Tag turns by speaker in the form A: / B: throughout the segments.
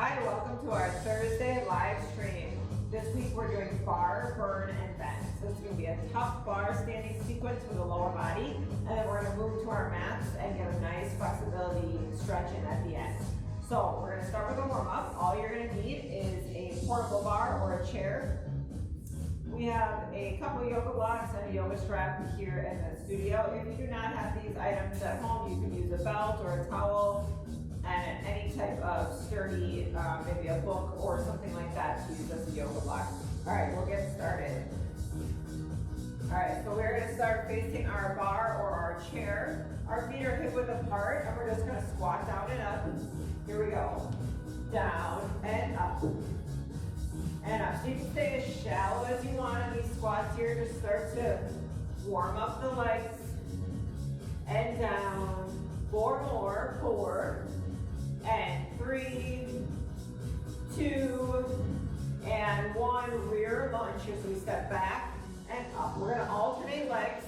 A: Hi, welcome to our Thursday live stream. This week we're doing bar, burn, and bend. So it's going to be a tough bar standing sequence for the lower body, and then we're going to move to our mats and get a nice flexibility stretching at the end. So we're going to start with a warm-up. All you're going to need is a portable bar or a chair. We have a couple yoga blocks and a yoga strap here in the studio. If you do not have these items at home, you can use a belt or a towel and any type of sturdy, maybe a book or something like that to use as a yoga block. All right, we'll get started. All right, so we're gonna start facing our bar or our chair. Our feet are hip width apart, and we're just gonna squat down and up. Here we go. Down and up. And up. So you can stay as shallow as you want on these squats here. Just start to warm up the legs. And down. 4 more. 4. And 3, 2, and 1. Rear lunge as we step back and up. We're going to alternate legs.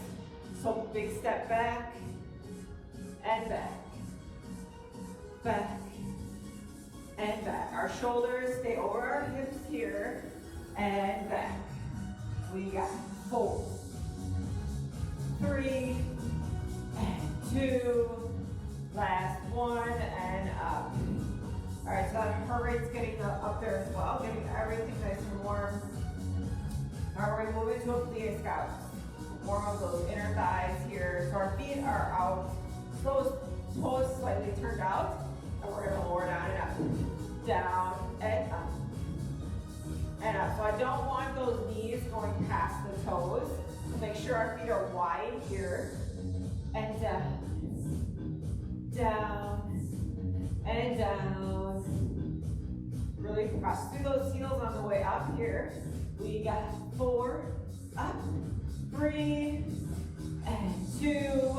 A: So big step back and back. Back and back. Our shoulders stay over our hips here and back. We got 4, 3, and 2. Last 1 and up. All right, so that heart rate's getting up there as well, getting everything nice and warm. All right, we're gonna move into a plie scout. Warm up those inner thighs here. So our feet are out, those toes slightly turned out, and we're gonna lower down and up. Down and up. And up. So I don't want those knees going past the toes. So make sure our feet are wide here. And down. Down and down. Really press through those heels on the way up here. We got 4, up, 3, and 2.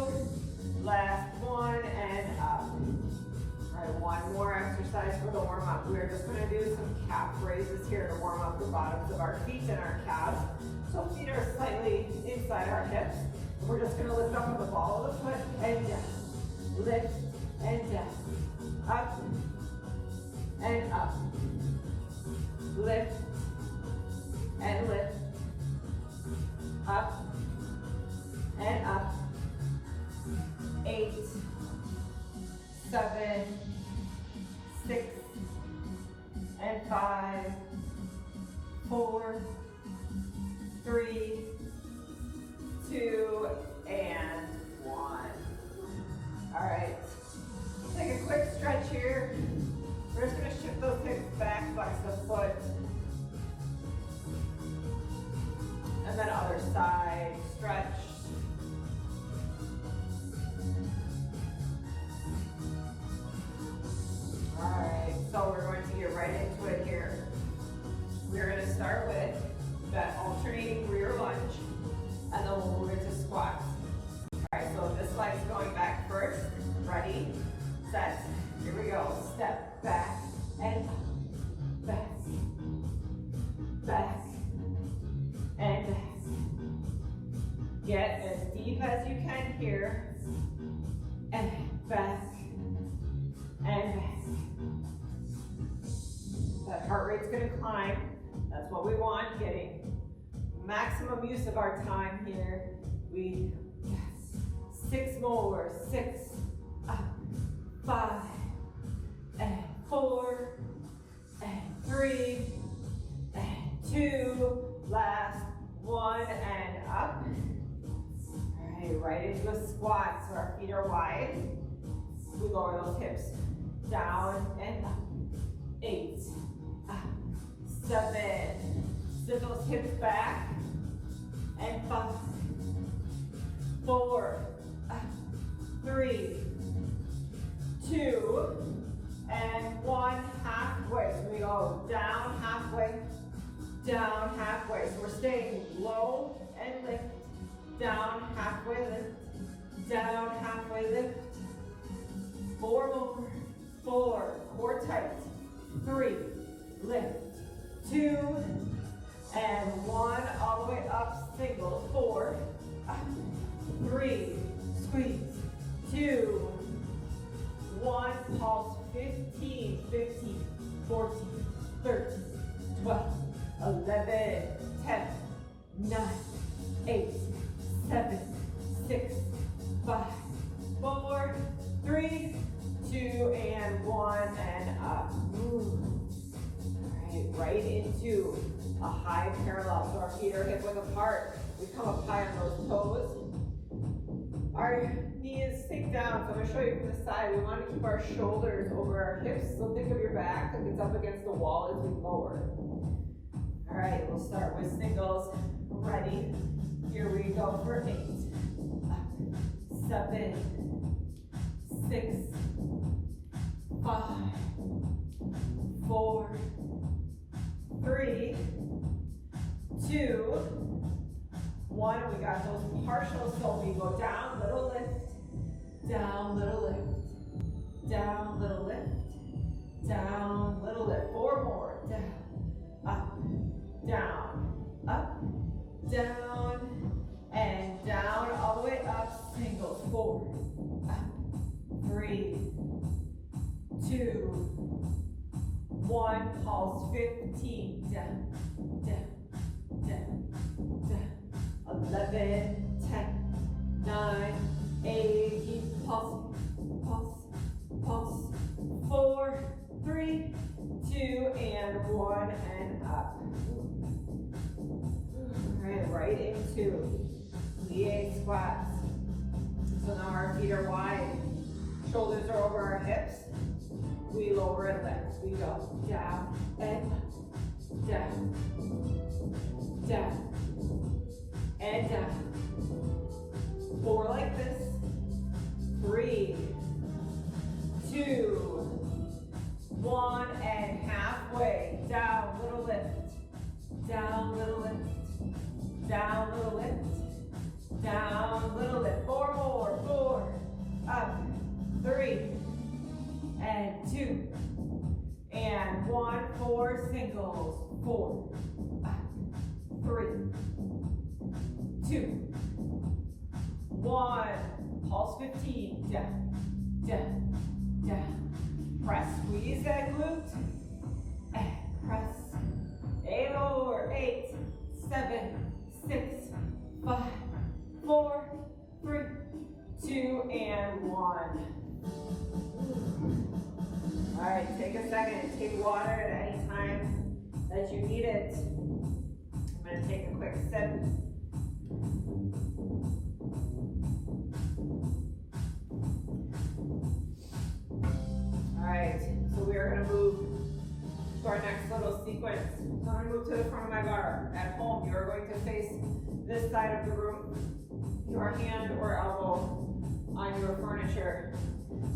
A: Last 1 and up. All right, one more exercise for the warm up. We're just going to do some calf raises here to warm up the bottoms of our feet and our calves. So feet are slightly inside our hips. We're just going to lift up with the ball of the foot and down. Lift and down, up and up, lift and lift, up and up, 8, 7, 6, and 5, 4, 3, 2, and 1. All right, take a quick stretch here. We're just gonna shift those hips back, flex the foot. And then other side, stretch. All right, so we're going to get right into it here. We're gonna start with that alternating rear lunge, and then we'll move into squats. All right, so this leg's going back first. Ready, set, here we go. Step back and back, back, and back. Get as deep as you can here, and back, and back. That heart rate's gonna climb. That's what we want, getting maximum use of our time here. We 6 more, 6, up, 5, and 4, and 3, and 2, last 1, and up. All right, right into a squat, so our feet are wide. We lower those hips down and up. 8, up, 7, sit those hips back, and 5, 4, 3, 2, and 1, halfway. So we go down halfway, down halfway. So we're staying low and lift, down halfway lift, down halfway lift. 4 more, 4, core tight, 3, lift, 2, and 1, all the way up, single, 4, 3, squeeze, 2, 1, pulse, 15, 14, 7, 6, 5, 4, 3, 2, and 1, and up. All right, right into a high parallel. So our feet are hip width apart. We come up high on those toes. Our knees sink down. So I'm going to show you from the side. We want to keep our shoulders over our hips. So think of your back like it's up against the wall as we lower. All right, we'll start with singles. Ready? Here we go for 8, 7, 6, 5, 4, 3, 2, 1. We got those partials, so we go down, little lift, down, little lift, down, little lift, down, little lift. 4 more, down, up, down, up, down, and down, all the way up, singles. 4, up, 3, 2, 1, pulse. 15, down, down, down, down. 11, 10, 9, 8, keep pulsing, pulse, pulse. 4, 3, 2, and 1, and up. All right, right into plie squats. So now our feet are wide, shoulders are over our hips. We lower and lift. We go down and down, down, and down. 4 like this. 3, 2, 1, and halfway. Down, little lift. Down, little lift. Down, little lift. Down, little lift. 4 more. 4, up, 3, and 2, and 1. 4 singles. 4, up, 3, 2, 1. Pulse 15. Down, down, down. Press, squeeze that glute, and press. 8 more. 8, 7, 6, 5, 4, 3, 2, and 1. All right, take a second. Take water at any time that you need it. I'm going to take a quick sip. All right, so we are going to move to our next little sequence. So I'm going to move to the front of my bar. At home, you are going to face this side of the room, your hand or elbow on your furniture.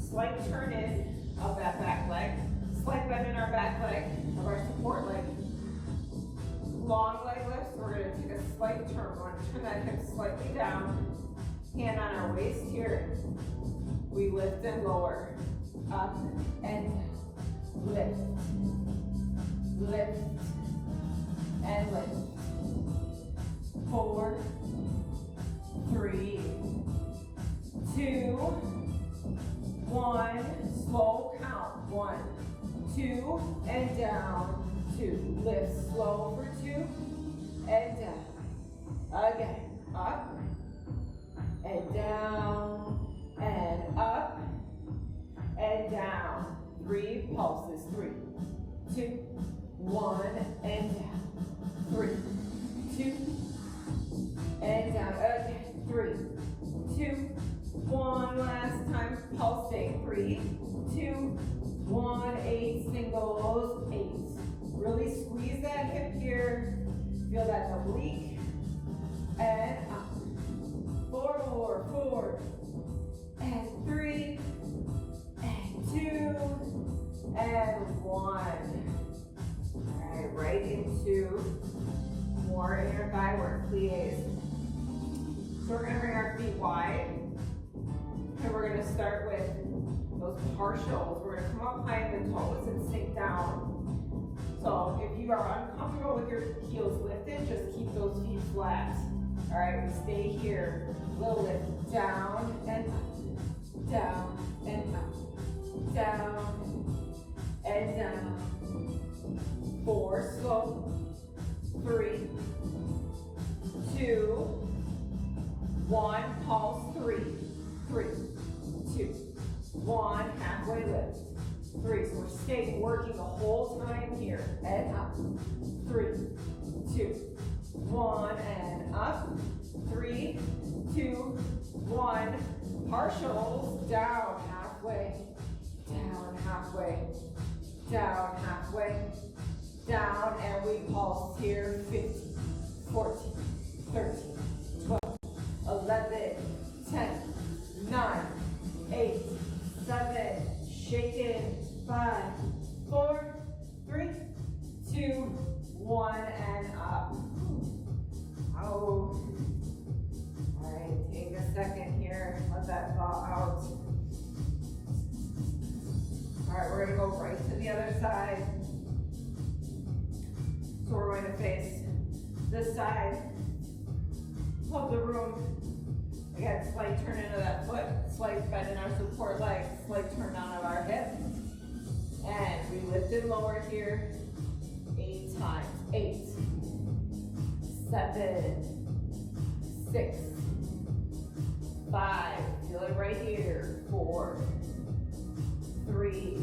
A: Slight turn in of that back leg. Slight bend in our back leg of our support leg. Long leg lifts. We're going to take a slight turn. We're going to turn that hip slightly down. Hand on our waist here. We lift and lower. Up and lift. Lift and lift. 4, 3, 2, 1. Slow count. 1, 2, and down. 2. Lift slow for 2 and down. Again. Up and down and up and down. 3 pulses. 3, 2, 1, and down. 3, 2, and down. Again. 3, 2, 1. Last time. Pulsing. 3, 2, 1. 8 singles. 8. Really squeeze that hip here. Feel that oblique. And up. 4 more. 4 and 3 and 2 and 1. All right, right into more inner thigh work, plies. So we're going to bring our feet wide, and we're going to start with those partials. We're going to come up high in the toes and sink down. So if you are uncomfortable with your heels lifted, just keep those feet flat. All right, we stay here. Little lift, down and up, down and up, down and down. 4, slow. 3, 2, 1, pulse, 3, 3, 2, 1, halfway lift, 3. So we're staying, working the whole time here, and up, 3, 2, 1, and up, 3, 2, 1, partials, down, halfway, down, halfway, down, halfway, down, and we pulse here, 15, 14, 13, 12, 11, 10, 9, 8, 7, shake it, 5, 4, 3, 2, 1, and up. Oh. All right, take a second here, let that thaw out. All right, we're gonna go right to the other side. So we're going to face this side of the room. Again, slight turn into that foot, slight bend in our support leg, slight turn down of our hip. And we lift and lower here 8 times. 8, 7, 6, 5, feel it right here. 4, 3,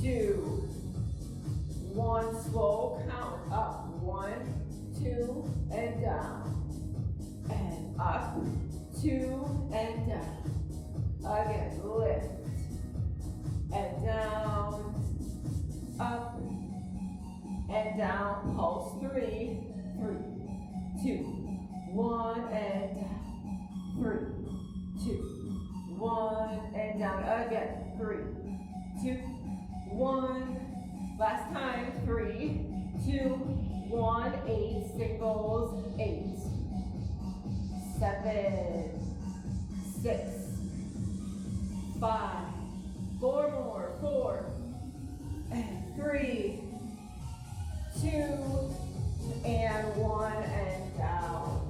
A: 2, 1, slow count, up, 1, 2, and down, and up, 2, and down, again, lift, and down, up, and down, pulse, 3, 3, 2, 1, and down, 3, 2, 1, and down, again, 3, 2, 1, last time, 3, 2, 1, 8, singles, 8, 7, 6, 5, 4 more, 4, and 3, 2, and 1, and down.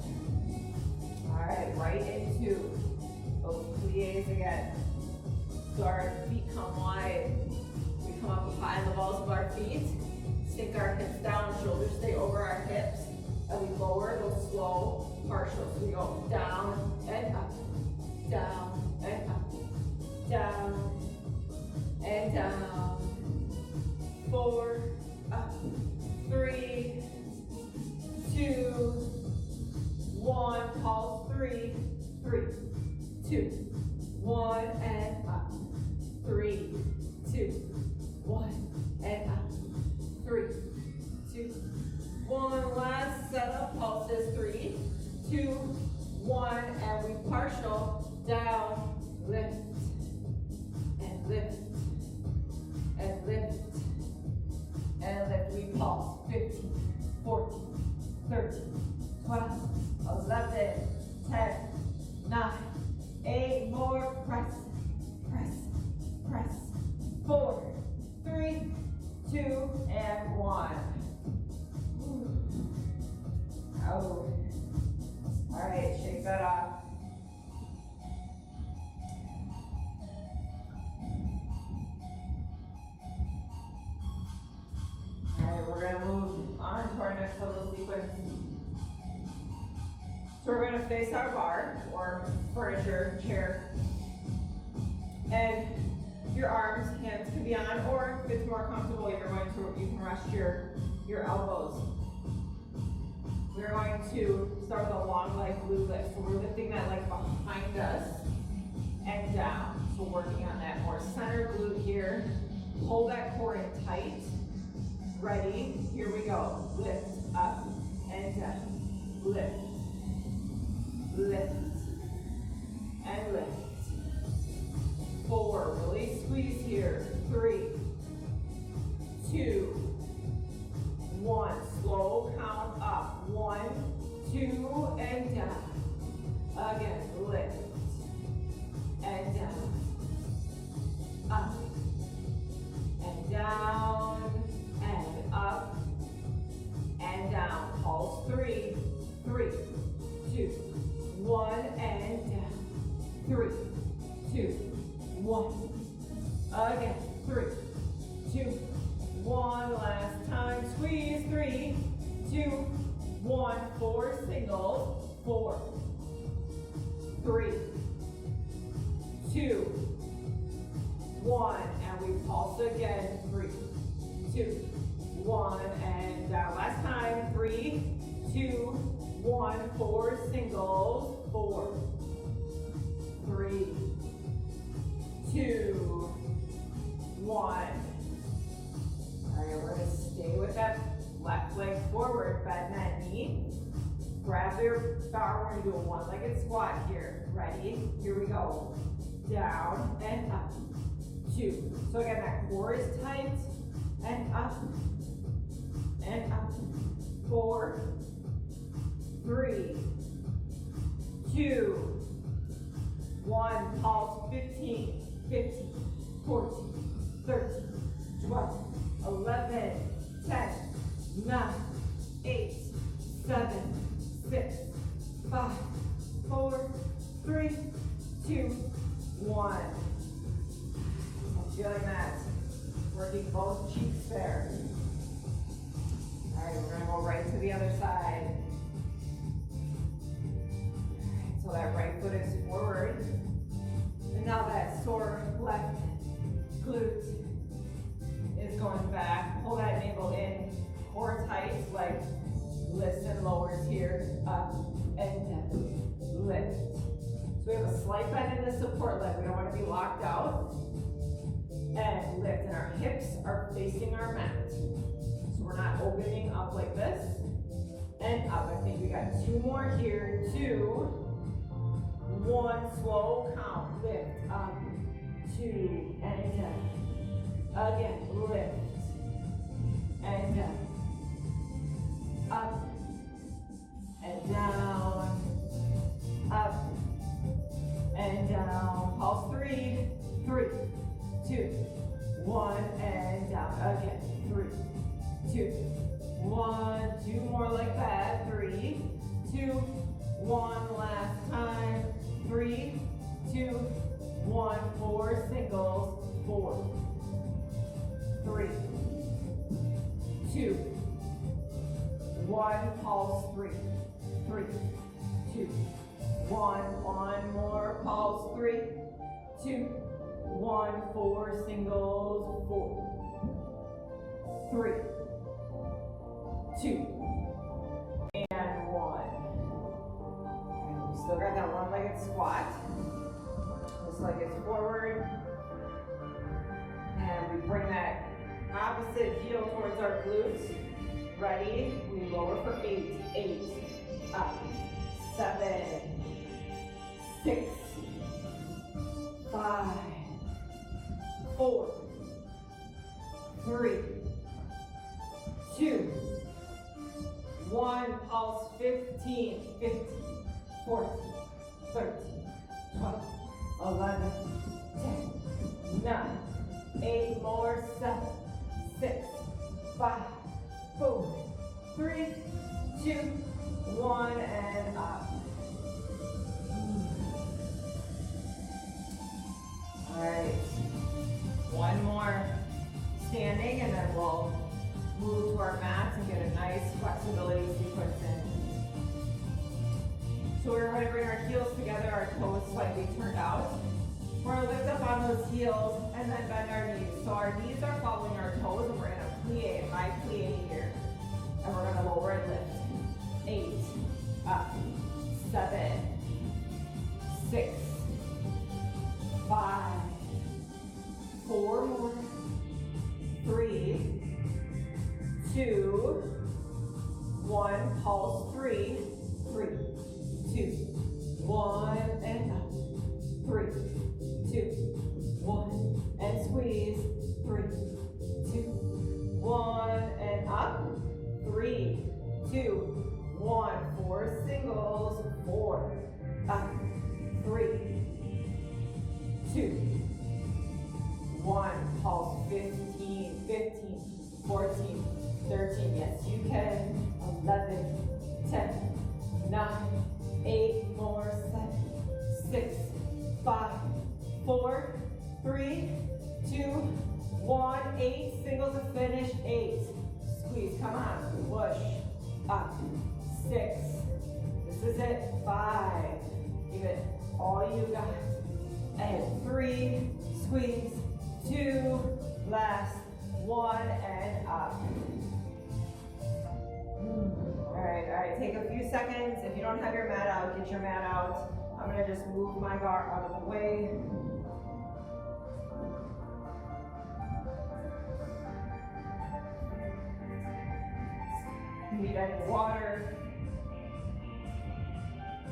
A: All right, right into those plies again. So our feet come wide. We come up high on the balls of our feet. Sink our hips down, shoulders stay over our hips. And we lower those slow partials. We go down and up, down and up, down and down. 4, up, 3, 2, 1, pulse, 3, 3, 2, 1, and up, 3, 2, 1, and up, 3, 2, 1, last set of pulses, 3, 2, 1, and we partial, down, lift, and lift, and lift, and lift, we pulse, 15, 14, 13, 12, 11, 10, 9, 8, more, press, press, press, 4, 3, 2, and 1. Oh. All right, shake that off. All right, we're gonna move on to our next little sequence. So we're gonna face our bar or furniture, chair, and your arms, hands can be on, or if it's more comfortable, you can rest your elbows. We're going to start with a long leg glute lift. So we're lifting that leg behind us and down. So working on that more center glute here. Hold that core in tight. Ready? Here we go. Lift up and down. Lift. Lift. And lift. 4. Really squeeze here. 3, 2, 1. Slow count up. 1, 2, and down. Again, lift. And down. Up. And down. And up. And down. Pulse. 3, 3, 2, 1, and down. 3, 2, 1. Again. 3, 2, 1. Last time. Squeeze. 3, 2, 1. 4 singles. 4, 3, 2, 1, and we pulse again, 3, 2, 1, and down. Last time, 3, 2, 1, 4 singles, 4, 3, 2, 1. All right, we're gonna stay with that left leg forward, bend that knee. Grab your bar, we're gonna do a one-legged squat here. Ready? Here we go. Down and up. 2. So again, that core is tight, and up, and up. 4, 3, 2, 1. Pulse. 15, 15, 14, 13, 12, 11, 10, 9, 8, 7, 6, 5, 4, 3, 2, 1. I'm feeling that. Working both cheeks there. All right, we're gonna go right to the other side. All right, so that right foot is forward. And now that sore left glute is going back. Pull that navel in, core tight, like lifts and lowers here, up and down, lift. So we have a slight bend in the support leg. We don't want to be locked out. And lift, and our hips are facing our mat. So we're not opening up like this. And up. I think we got 2 more here. 2, 1, slow count. Lift, up, 2, and down. Again, lift, and down. Up, and down. Up, and down. Pulse 3, 3, 2, 1, and down. Again, 3, 2, 1. 2 more like that. 3, 2, 1. Last time. 3, 2, 1. 4 singles. 4, 3, 2, 1. Pulse. 3, 3, 2, 1. 1 more. Pulse. 3, 2, 1. 4 singles. 4, 3, 2, and 1. And we still got that one-legged squat. This leg is forward. And we bring that opposite heel towards our glutes. Ready? We lower for 8. 8. Up. 7. 6. 5. 4. 3. 2. 1. Pulse. 15. 15. 14. 13. 12. 11. 10. 9. 8 more. 7. 6. 5. 4. 3. 2. 1. And up. All right. 1 more standing, and then we'll move to our mats and get a nice flexibility sequence in. So we're going to bring our heels together, our toes slightly turned out. We're going to lift up on those heels and then bend our knees. So our knees are following our toes, and we're going to plie, high plie here. And we're going to lower and lift. 8, up, 7, 6, 5, 4 more, 3, 2, 1, pulse. 3, 3, 2, 1, and up. 3, 2, 1, and squeeze. 3, 2, 1, and up. 3, 2, 1. 4 singles. 4, up. 3, 2, 1. Pulse. 15, 15, 14, 13. Yes, you can. 11, 10, 9, 8 more. 7, 6, 5, 4, 3, 2, 1. 8 singles to finish. 8. Squeeze. Come on. Push. Up. 6. This is it. 5. Give it all you got. And 3, squeeze, 2, last, 1, and up. All right, take a few seconds. If you don't have your mat out, get your mat out. I'm gonna just move my bar out of the way. You need any water.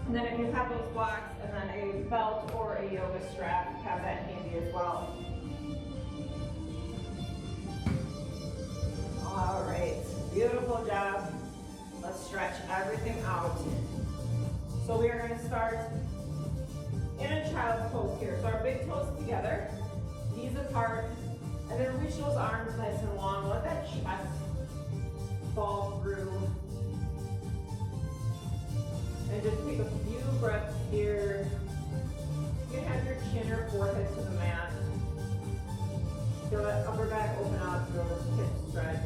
A: And then if you have those blocks and then a belt or a yoga strap, have that handy as well. All right, beautiful job. Let's stretch everything out. So we are going to start in a child's pose here. So our big toes together, knees apart, and then reach those arms nice and long. Let that chest fall through. And just take a few breaths here. You can have your chin or forehead to the mat. Feel that upper back open up, feel this hip stretch.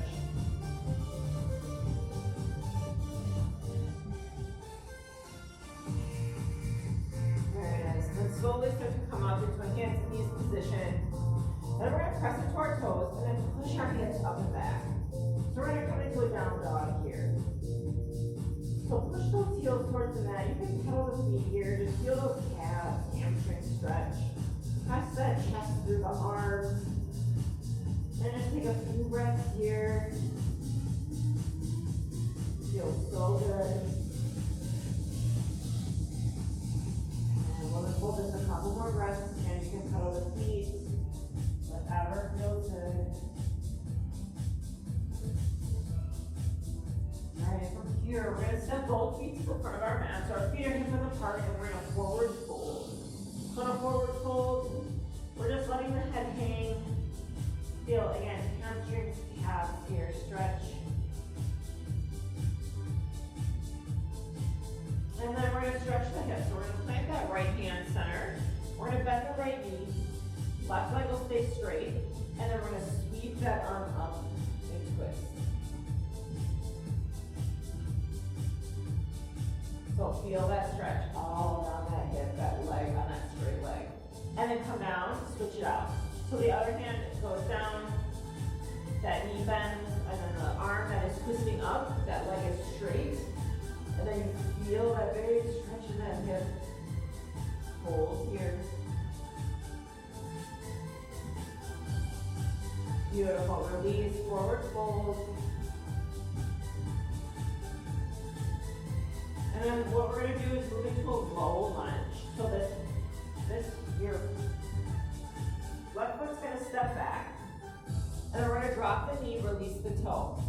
A: Very nice. Then slowly start to come up into a hands and knees position. Then we're going to press into our toes and then push our hips up and back. So we're going to come into a down dog here. So push those heels towards the mat. You can pedal the feet here. Just feel those calves, hamstring stretch. Press that chest through the arms. And just take a few breaths here. Feels so good. And we'll just hold this a couple more breaths. And you can pedal the feet. Whatever feels good. Alright, from here, we're going to step both feet to the front of our mat. So our feet are hip width apart, and we're going to forward fold. So on a forward fold, we're just letting the head hang. Feel, again, hamstrings, calves here, stretch. And then we're going to stretch the hips. So we're going to plant that right hand center. We're going to bend the right knee. Left leg will stay straight. And then we're going to sweep that arm up and twist. So feel that stretch all around that hip, that leg on that straight leg. And then come down, switch it out. So the other hand goes down, that knee bends, and then the arm that is twisting up, that leg is straight. And then you feel that big stretch in that hip. Hold here. Beautiful, release, forward fold. And then what we're going to do is move into a low lunge. So your left foot's going to step back. And then we're going to drop the knee, release the toe.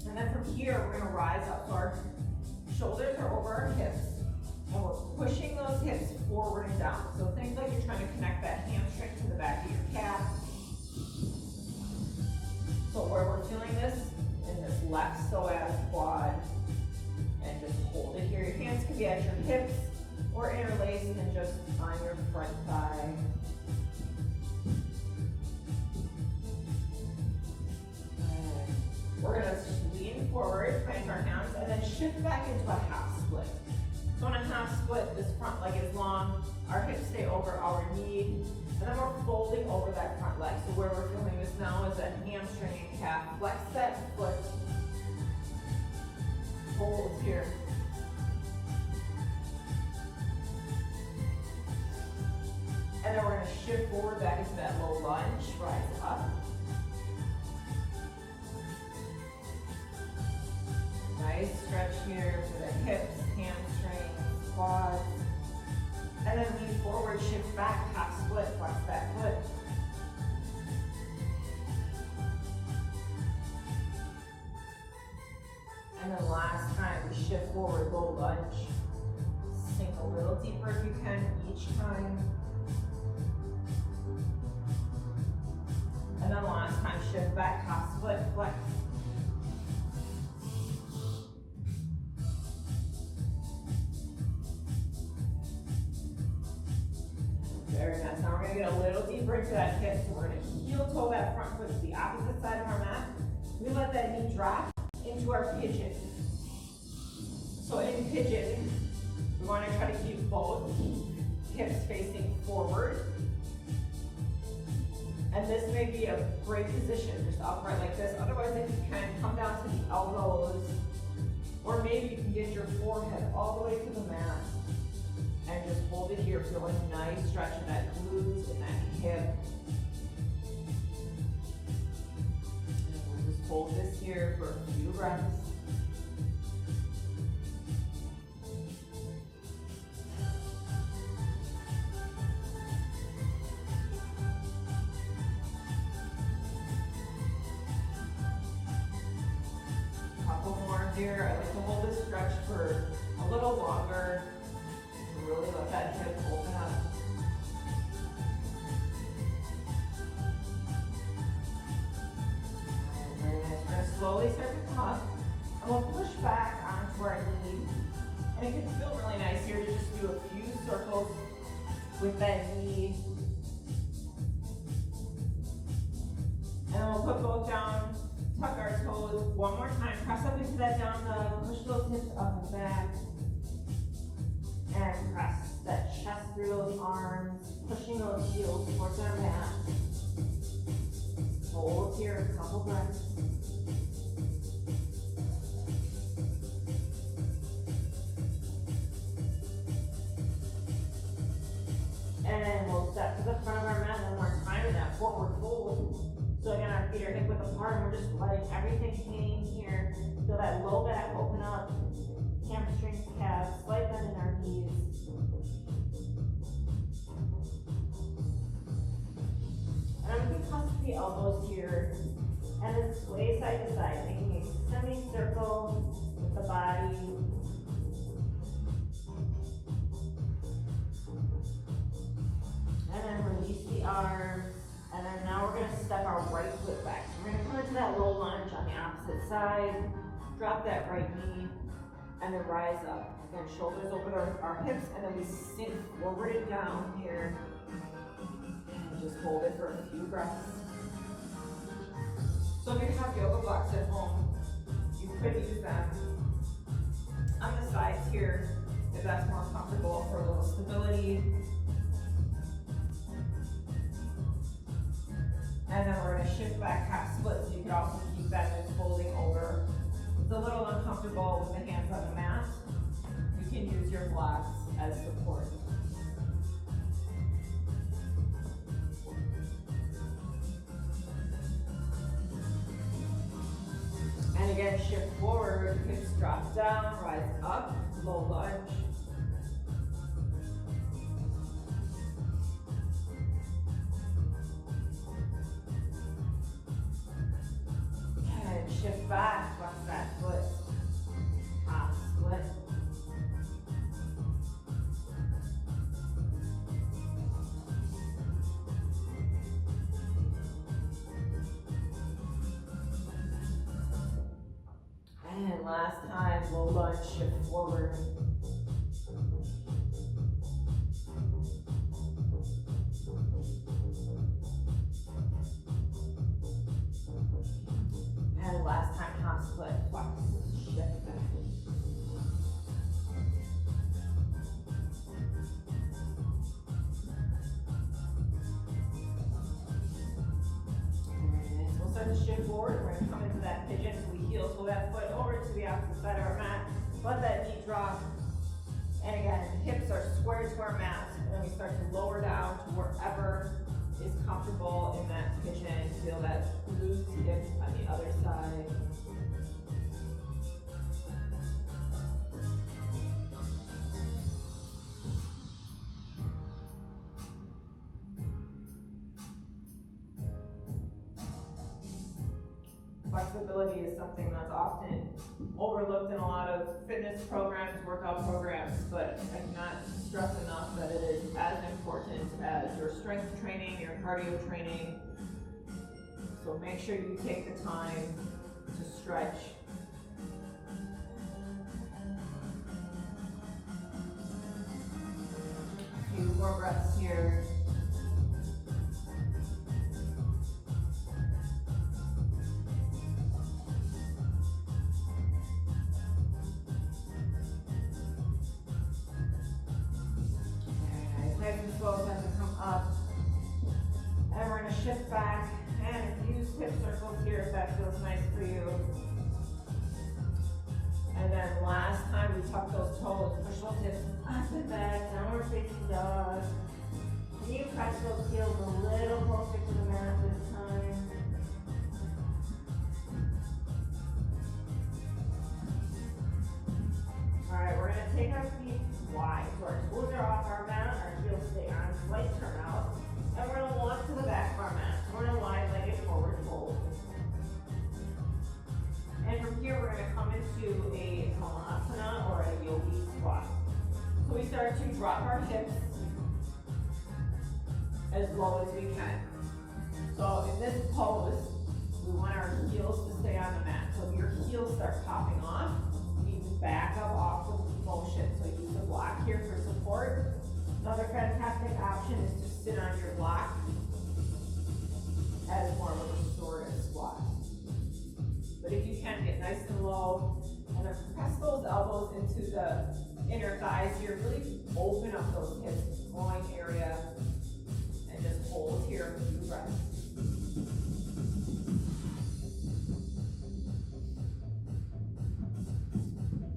A: And then from here, we're going to rise up. So our shoulders are over our hips. And we're pushing those hips forward and down. So think like you're trying to connect that hamstring to the back of your calf. So where we're feeling this, in this left psoas quad. And just hold it here. Your hands can be at your hips or interlaced and just on your front thigh. And we're going to lean forward, plant our hands, and then shift back into a half split. So in a half split, this front leg is long, our hips stay over our knee, and then we're folding over that front leg. So where we're feeling this now is that hamstring and calf. Flex that foot. Hold here. And then we're going to shift forward back into that low lunge, rise up. Nice stretch here for the hips, hamstrings, quads. And then lean forward, shift back, half split, flex that foot. And then last time, we shift forward, low lunge. Sink a little deeper if you can each time. And then last time, shift back, half split, flex. Very nice. Now we're going to get a little deeper into that hip. So we're going to heel toe that front foot to the opposite side of our mat. We let that knee drop into our pigeon. So in pigeon, we want to try to keep both, hips facing forward. And this may be a great position, just upright like this. Otherwise, if you can, come down to the elbows, or maybe you can get your forehead all the way to the mat and just hold it here. Feel a nice stretch in that glutes and that hip. And we'll just hold this here for a few breaths. Here, I like to hold this stretch for a little longer. Really let that hip open up. Very nice. We're going to slowly start to come up, and we'll push back onto our knee. And it can feel really nice here to just do a few circles with that knee. And then we'll put both down. Tuck our toes one more time. Press up into that down dog. Push those hips up and back. And press that chest through those arms. Pushing those heels towards our mat. Hold here a couple breaths. And we'll step to the front of our mat one more time in that forward fold. So again, our feet are hip width apart, and we're just letting everything hang here. Feel that low back open up, hamstrings, calves, slight bend in our knees. And I'm going to tuck the elbows here, and then sway side to side, making a semicircle with the body. And then release the arms. And then now we're going to step our right foot back. So we're going to come into that low lunge on the opposite side, drop that right knee, and then rise up. Again, shoulders over our hips, and then we sink forward and down here. And just hold it for a few breaths. So if you have yoga blocks at home, you could use them on the sides here if that's more comfortable for a little stability. And then we're going to shift back half split, so you can also keep that just folding over. If it's a little uncomfortable with the hands on the mat, you can use your blocks as support. And again, shift forward, hips drop down, rise up, low lunge. Shift back, flex that foot, half split. And last time, low lunge, shift forward. And last time, half split, flex, shift back. And we'll start to shift forward. We're going to come into that pigeon, so we heel toe that foot over to the opposite side of our mat. Let that knee drop. And again, hips are square to our mat. And then we start to lower down to wherever is comfortable in that pigeon. Feel that glute dip on the other side. Flexibility is something that's often overlooked in a lot of fitness programs, workout programs, but I cannot stress enough that it is as important as your strength training, your cardio training. So make sure you take the time to stretch. A few more breaths here. shift back and use hip circles here if that feels nice for you. And then last time we tuck those toes, push those hips up and back, downward facing dog. Can you press those heels a little closer to the mat this time? Alright, we're going to take our feet wide. So our toes are off our mat, our heels stay on, slight turn out. And we're going to walk to the back of our mat. We're going to wide-legged forward fold. And from here, we're going to come into a Malasana or a yogi squat. So we start to drop our hips as low as we can. So in this pose, we want our heels to stay on the mat. So if your heels start popping off, you need to back up off the motion. So use the block here for support. Another fantastic option is to sit on your block as more of a restorative squat. But if you can, get nice and low, and then press those elbows into the inner thighs here. Really open up those hips, groin area, and just hold here for a few breaths.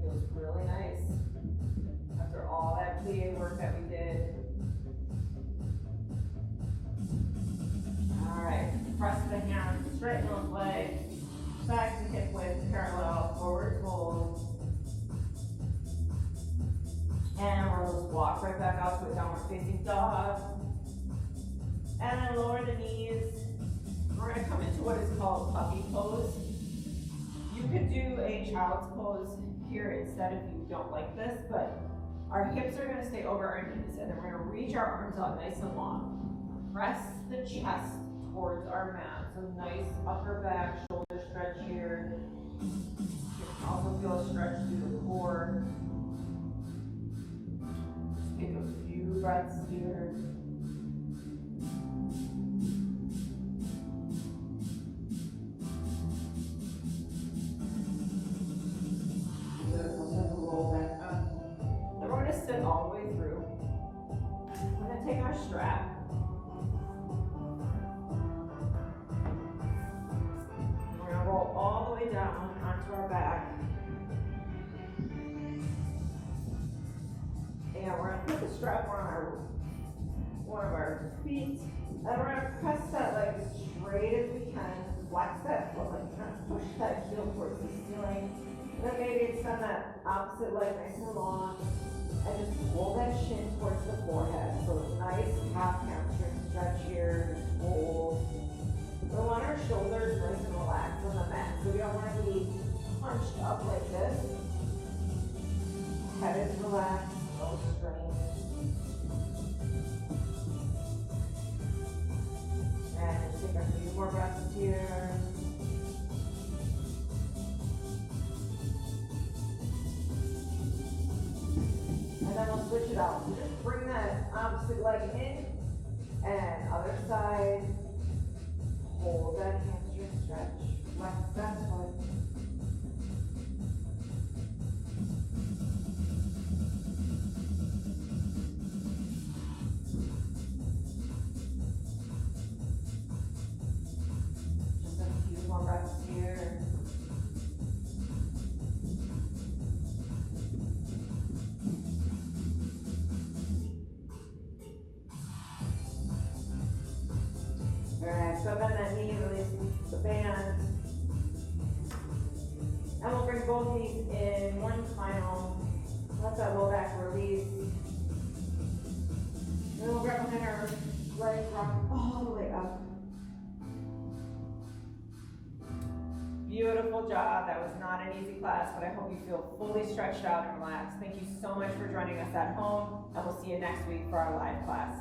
A: Feels really nice after all that plie work that we did. All right, press the hands, straighten those legs. Back to hip width, parallel, forward fold. And we'll just walk right back out to a downward facing dog. And then lower the knees. We're going to come into what is called puppy pose. You could do a child's pose here instead if you don't like this, but our hips are going to stay over our knees, and then we're going to reach our arms out nice and long. Press the chest towards our mat. So nice upper back, shoulder stretch here. You can also feel a stretch through the core. Just take a few breaths here. Beautiful. Then roll back up. Then we're going to sit all the way through. We're going to take our strap. Roll all the way down onto our back. And we're going to put the strap on one of our feet. And we're going to press that leg as straight as we can. Flex that foot, like kind of push that heel towards the ceiling. And then maybe extend that opposite leg nice and long. And just pull that shin towards the forehead. So nice half hamstring stretch here. Just hold. We want our shoulders nice and relaxed on the mat. So we don't want to be hunched up like this. Head is relaxed, no strain. And just take a few more breaths here. And then we'll switch it out. So just bring that opposite leg in and other side. Hold that hamstring stretch. Flex that foot. Just a few more breaths here. Alright, so bend that knee, release the band. And we'll bring both knees in one final. Let that low back release. Then we'll grab behind our legs, rock all the way up. Beautiful job. That was not an easy class, but I hope you feel fully stretched out and relaxed. Thank you so much for joining us at home, and we'll see you next week for our live class.